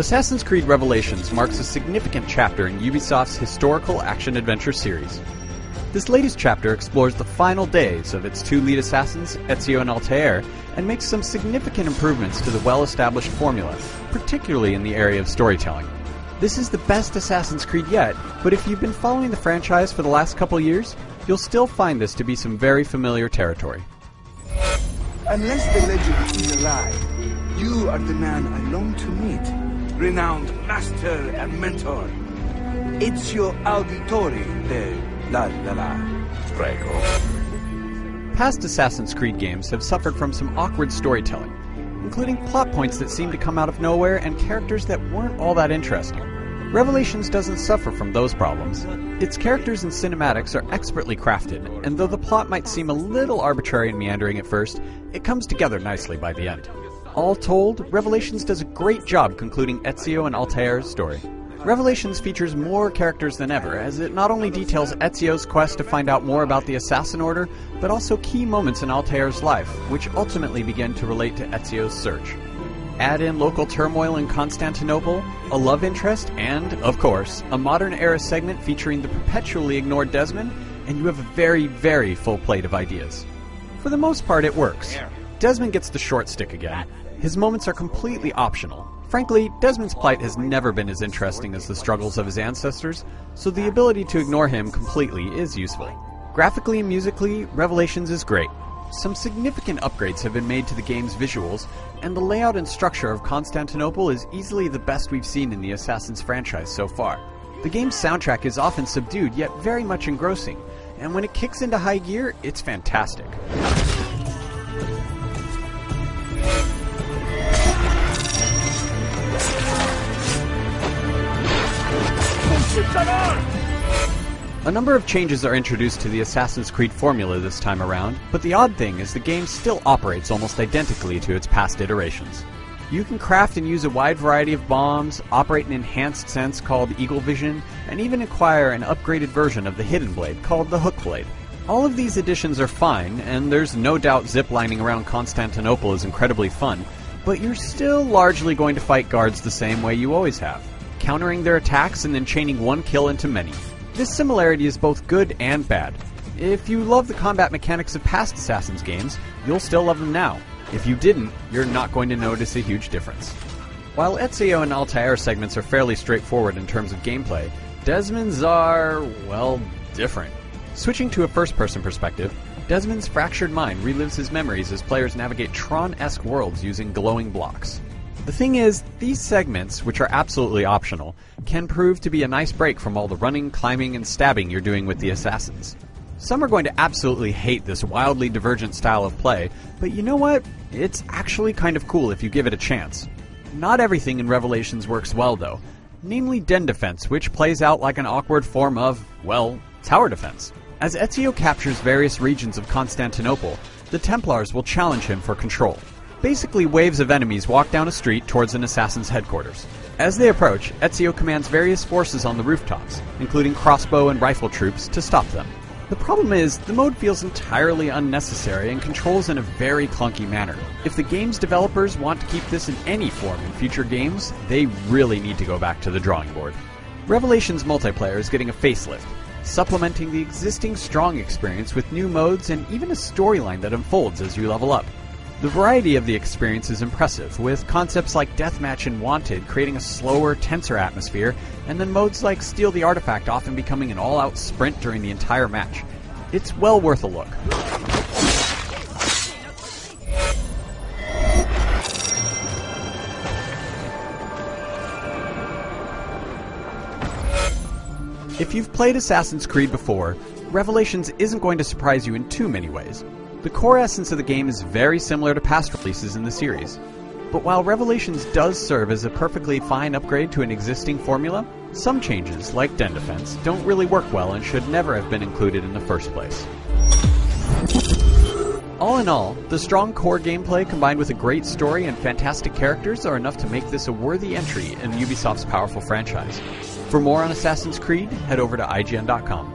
Assassin's Creed Revelations marks a significant chapter in Ubisoft's historical action-adventure series. This latest chapter explores the final days of its two lead assassins, Ezio and Altair, and makes some significant improvements to the well-established formula, particularly in the area of storytelling. This is the best Assassin's Creed yet, but if you've been following the franchise for the last couple years, you'll still find this to be some very familiar territory. Unless the legend is a lie, you are the man I long to meet. Renowned master and mentor. Ezio Auditore de la Prego. Past Assassin's Creed games have suffered from some awkward storytelling, including plot points that seem to come out of nowhere and characters that weren't all that interesting. Revelations doesn't suffer from those problems. Its characters and cinematics are expertly crafted, and though the plot might seem a little arbitrary and meandering at first, it comes together nicely by the end. All told, Revelations does a great job concluding Ezio and Altair's story. Revelations features more characters than ever, as it not only details Ezio's quest to find out more about the Assassin Order, but also key moments in Altair's life, which ultimately begin to relate to Ezio's search. Add in local turmoil in Constantinople, a love interest, and, of course, a modern-era segment featuring the perpetually ignored Desmond, and you have a very, very full plate of ideas. For the most part, it works. Desmond gets the short stick again. His moments are completely optional. Frankly, Desmond's plight has never been as interesting as the struggles of his ancestors, so the ability to ignore him completely is useful. Graphically and musically, Revelations is great. Some significant upgrades have been made to the game's visuals, and the layout and structure of Constantinople is easily the best we've seen in the Assassin's franchise so far. The game's soundtrack is often subdued, yet very much engrossing, and when it kicks into high gear, it's fantastic. A number of changes are introduced to the Assassin's Creed formula this time around, but the odd thing is the game still operates almost identically to its past iterations. You can craft and use a wide variety of bombs, operate an enhanced sense called Eagle Vision, and even acquire an upgraded version of the Hidden Blade called the Hook Blade. All of these additions are fine, and there's no doubt ziplining around Constantinople is incredibly fun, but you're still largely going to fight guards the same way you always have, countering their attacks and then chaining one kill into many. This similarity is both good and bad. If you love the combat mechanics of past Assassin's games, you'll still love them now. If you didn't, you're not going to notice a huge difference. While Ezio and Altair segments are fairly straightforward in terms of gameplay, Desmond's are, well, different. Switching to a first-person perspective, Desmond's fractured mind relives his memories as players navigate Tron-esque worlds using glowing blocks. The thing is, these segments, which are absolutely optional, can prove to be a nice break from all the running, climbing, and stabbing you're doing with the assassins. Some are going to absolutely hate this wildly divergent style of play, but you know what? It's actually kind of cool if you give it a chance. Not everything in Revelations works well, though, namely den defense, which plays out like an awkward form of, well, tower defense. As Ezio captures various regions of Constantinople, the Templars will challenge him for control. Basically, waves of enemies walk down a street towards an assassin's headquarters. As they approach, Ezio commands various forces on the rooftops, including crossbow and rifle troops, to stop them. The problem is, the mode feels entirely unnecessary and controls in a very clunky manner. If the game's developers want to keep this in any form in future games, they really need to go back to the drawing board. Revelations multiplayer is getting a facelift, supplementing the existing strong experience with new modes and even a storyline that unfolds as you level up. The variety of the experience is impressive, with concepts like Deathmatch and Wanted creating a slower, tenser atmosphere, and then modes like Steal the Artifact often becoming an all-out sprint during the entire match. It's well worth a look. If you've played Assassin's Creed before, Revelations isn't going to surprise you in too many ways. The core essence of the game is very similar to past releases in the series. But while Revelations does serve as a perfectly fine upgrade to an existing formula, some changes, like den defense, don't really work well and should never have been included in the first place. All in all, the strong core gameplay combined with a great story and fantastic characters are enough to make this a worthy entry in Ubisoft's powerful franchise. For more on Assassin's Creed, head over to IGN.com.